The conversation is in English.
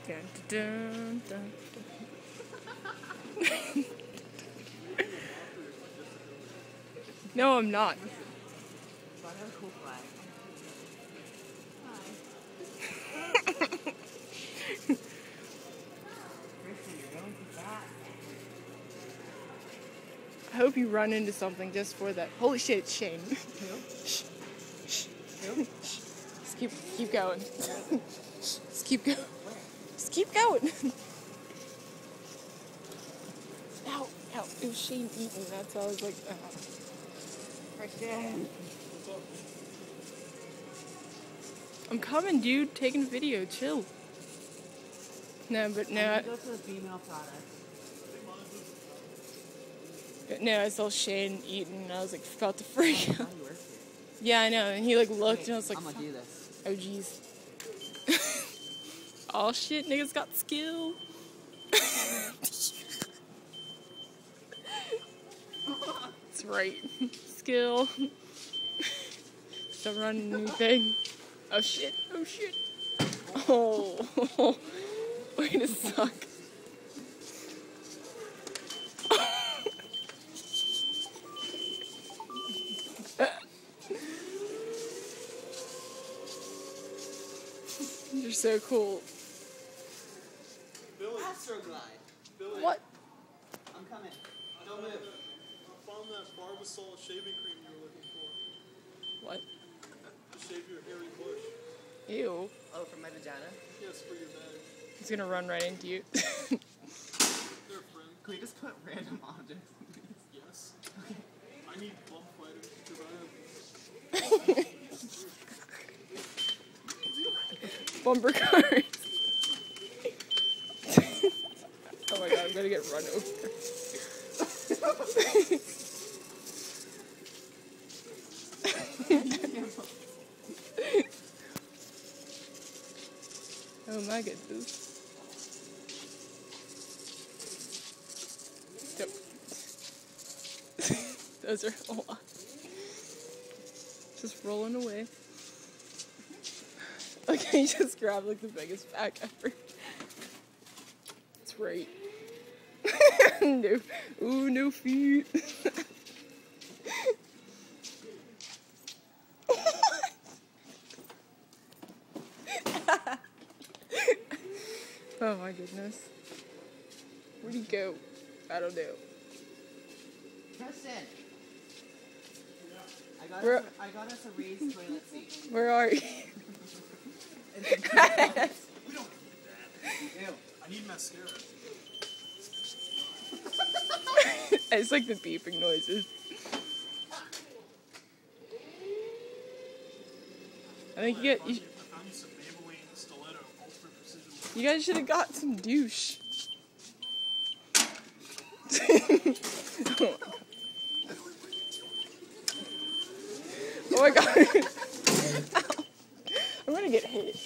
Dun, dun, dun, dun. No, I'm not. I hope you run into something just for that. Holy shit, it's Shane. Shh. Shh. Just keep going. Just keep going. Just keep going. Ow, ow. It was Shane eating. That's why I was like, Christian. I'm coming, dude. Taking a video. Chill. No, but no. Go to the female product. No, I saw Shane eating, and I was like about to freak out. You work here. Yeah, I know. And he like looked, and I was like, I'm gonna do this. oh jeez. Oh shit, niggas got skill. That's right. Skill. Don't run anything. Oh shit, oh shit. Oh, way to suck. You're so cool. Billy. Astroglide. Billy, What? I'm coming. Don't I move. found that Barbasol shaving cream you were looking for. What? To shave your hairy bush. Ew. Oh, from my vagina? Yes, for your bag. He's gonna run right into you. There, friend. Can we just put random objects in these? Yes. Okay. I need bump fighters because I have... Bumper cars. Oh my god, I'm gonna get run over. Oh my goodness. Yep. Those are a lot. Just rolling away. Okay, you just grabbed like the biggest pack ever. That's right. No. Ooh, no feet. Oh my goodness. Where'd he go? I don't know. Preston! I got us a raised toilet seat. Where are you? We don't need that. Ew. I need mascara. It's like the beeping noises. I think I found you some Maybelline Stiletto Ultra Precision. you guys should have got some douche. Oh my god. I'm gonna get hit.